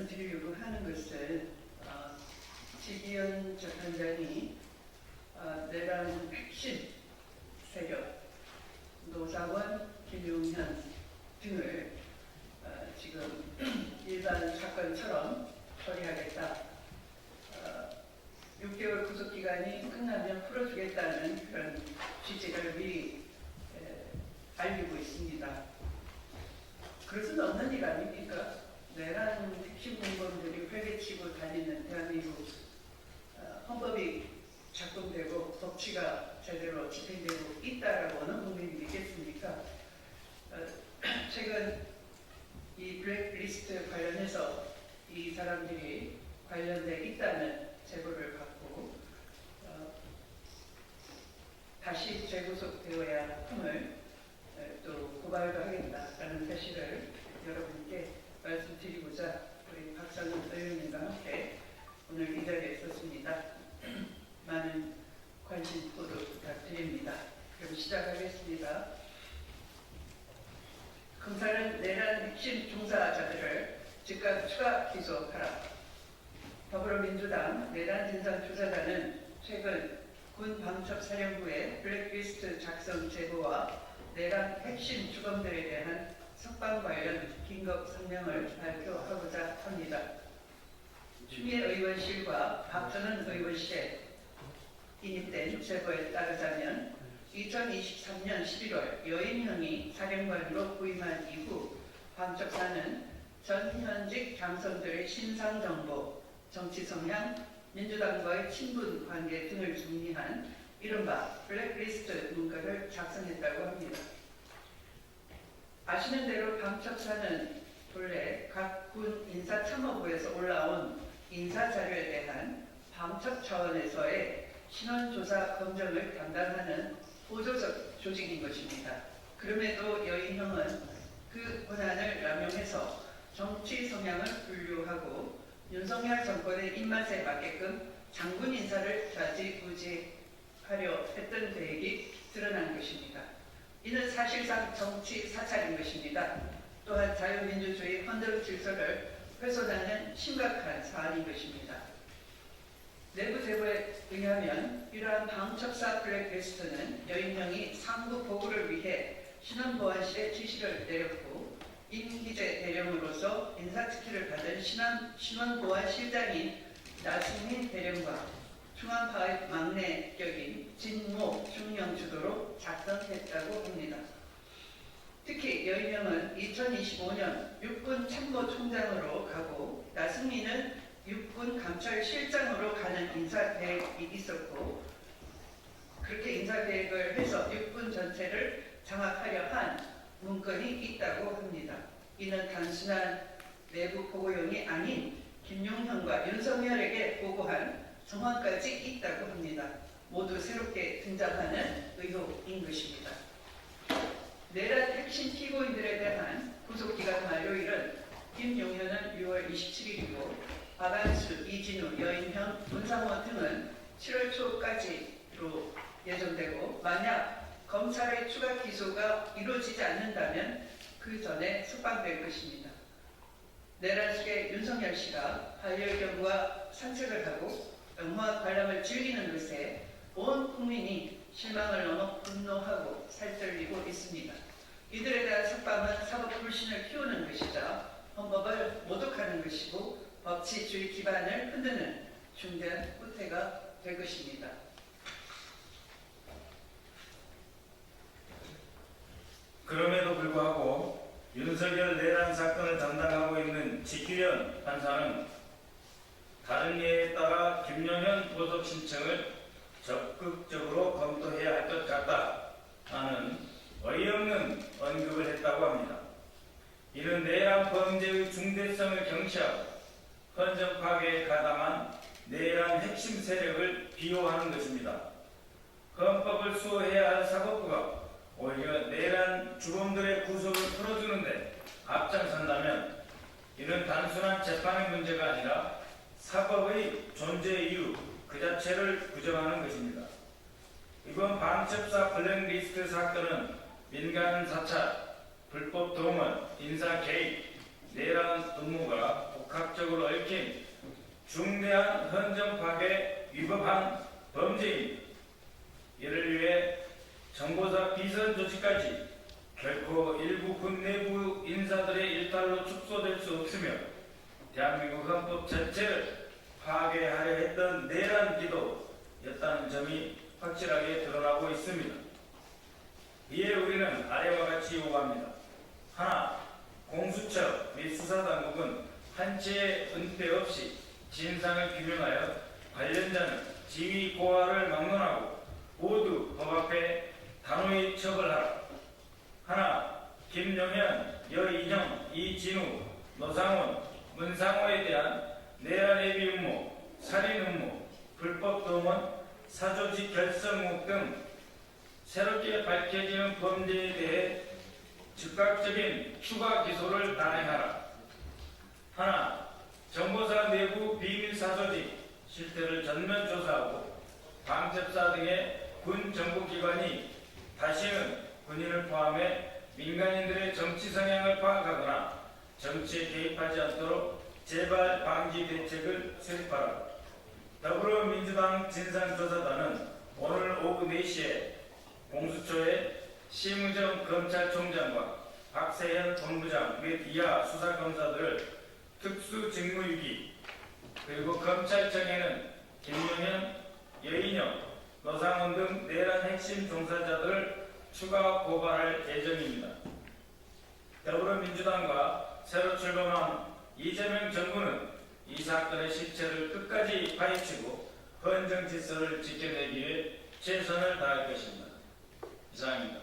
말씀드리려고 하는 것은 지기현 재판장이 내란 핵심 세력 노사원, 김용현 등을 지금 일반 사건처럼 처리하겠다. 6개월 구속기간이 끝나면 풀어주겠다는 그런 취지를 미리 알리고 있습니다. 그럴 수는 없는 일 아닙니까? 내란 핵심 공범들이 회개치고 다니는 대한민국 헌법이 작동되고 법치가 제대로 집행되고 있다라고 어느 국민이 믿겠습니까? 최근 이 블랙리스트 관련해서 이 사람들이 관련돼 있다는 제보를 받고 다시 재구속되어야 함을 또 고발도 하겠다라는 사실을 여러분께 말씀드리고자 우리 박상훈 의원님과 함께 오늘 이 자리에 있었습니다. 많은 관심 보도 부탁드립니다. 그럼 시작하겠습니다. 검찰은 내란 핵심 종사자들을 즉각 추가 기소하라. 더불어민주당 내란 진상 조사단은 최근 군 방첩사령부의 블랙리스트 작성 제보와 내란 핵심 주범들에 대한 석방 관련 긴급 성명을 발표하고자 합니다. 추미애 의원실과 박전원 의원실에 인입된 제보에 따르자면 2023년 11월 여인형이 사령관으로 부임한 이후 방첩사는 전 현직 장성들의 신상정보, 정치 성향, 민주당과의 친분 관계 등을 정리한 이른바 블랙리스트 문건을 작성했다고 합니다. 아시는 대로 방첩사는 본래 각 군 인사참모부에서 올라온 인사자료에 대한 방첩 차원에서의 신원조사 검증을 담당하는 보조적 조직인 것입니다. 그럼에도 여인형은 그 권한을 남용해서 정치 성향을 분류하고 윤석열 정권의 입맛에 맞게끔 장군 인사를 좌지우지하려 했던 계획이 드러난 것입니다. 이는 사실상 정치 사찰인 것입니다. 또한 자유민주주의 헌정 질서를 훼손하는 심각한 사안인 것입니다. 내부 제보에 의하면 이러한 방첩사 블랙리스트는 여인형이 상부 보고를 위해 신원보안실에 지시를 내렸고 임기재 대령으로서 인사특혜를 받은 신원보안실장인 나승민 대령과 중앙파의 막내 격인 진모 중령 주도로 작성했다고 합니다. 특히 여인형은 2025년 육군 참모총장으로 가고 나승민은 육군 감찰실장으로 가는 인사 계획이 있었고 그렇게 인사 계획을 해서 육군 전체를 장악하려 한 문건이 있다고 합니다. 이는 단순한 내부 보고용이 아닌 김용현과 윤석열에게 보고한 정황까지 있다고 합니다. 모두 새롭게 등장하는 의혹인 것입니다. 내란 핵심 피고인들에 대한 구속기간 만료일은 김용현은 6월 27일이고 박안수, 이진우, 여인형, 문상원 등은 7월 초까지로 예정되고 만약 검찰의 추가 기소가 이루어지지 않는다면 그 전에 석방될 것입니다. 내란 속에 윤석열 씨가 반려견과 산책을 하고 영화 관람을 즐기는 것에 온 국민이 실망을 넘어 분노하고 살떨리고 있습니다. 이들에 대한 석방은 사법 불신을 키우는 것이자 헌법을 모독하는 것이고 법치주의 기반을 흔드는 중대한 후퇴가 될 것입니다. 그럼에도 불구하고 윤석열 내란 사건을 담당하고 있는 지기현 판사는 다른 예에 따라 김용현 보석 신청을 적극적으로 검토해야 할 것 같다는 어이없는 언급을 했다고 합니다. 이는 내란 범죄의 중대성을 경시하고 헌정 파괴에 가담한 내란 핵심 세력을 비호하는 것입니다. 헌법을 수호해야 할 사법부가 오히려 내란 주범들의 구속을 풀어주는데 앞장선다면 이는 단순한 재판의 문제가 아니라 사법의 존재 이유 그 자체를 부정하는 것입니다. 이번 방첩사 블랙리스트 사건은 민간 사찰, 불법 동원, 인사 개입, 내란 음모가 복합적으로 얽힌 중대한 헌정 파괴 위법한 범죄입니다. 이를 위해 정보사 비선 조직까지 결코 일부 군 내부 인사들의 일탈로 축소될 수 없으며 대한민국 헌법 전체를 파괴하려 했던 내란 기도였다는 점이 확실하게 드러나고 있습니다. 이에 우리는 아래와 같이 요구합니다. 하나, 공수처 및 수사당국은 한치의 은폐 없이 진상을 규명하여 관련자는 지위 고하를 막론하고 모두 법 앞에 단호히 처벌하라. 하나, 김용현, 여인형, 이진우, 노상원, 문상호에 대한 내란 예비 음모, 살인 음모, 불법 동원, 사조직 결성 의혹 등 새롭게 밝혀지는 범죄에 대해 즉각적인 추가 기소를 단행하라. 하나, 정보사 내부 비밀 사조직 실태를 전면 조사하고 방첩사 등의 군 정보기관이 다시는 군인을 포함해 민간인들의 정치 성향을 파악하거나 정치에 개입하지 않도록 재발 방지 대책을 수립하라. 더불어민주당 진상조사단은 오늘 오후 4시에 공수처의 심의정 검찰총장과 박세현 본부장 및 이하 수사검사들을 특수직무유기 그리고 검찰청에는 김용현, 여인영, 노상원 등 내란 핵심 종사자들을 추가 고발할 예정입니다. 더불어민주당과 새로 출범한 이재명 정부는 이 사건의 실체를 끝까지 파헤치고 헌정 질서를 지켜내기 위해 최선을 다할 것입니다. 이상입니다.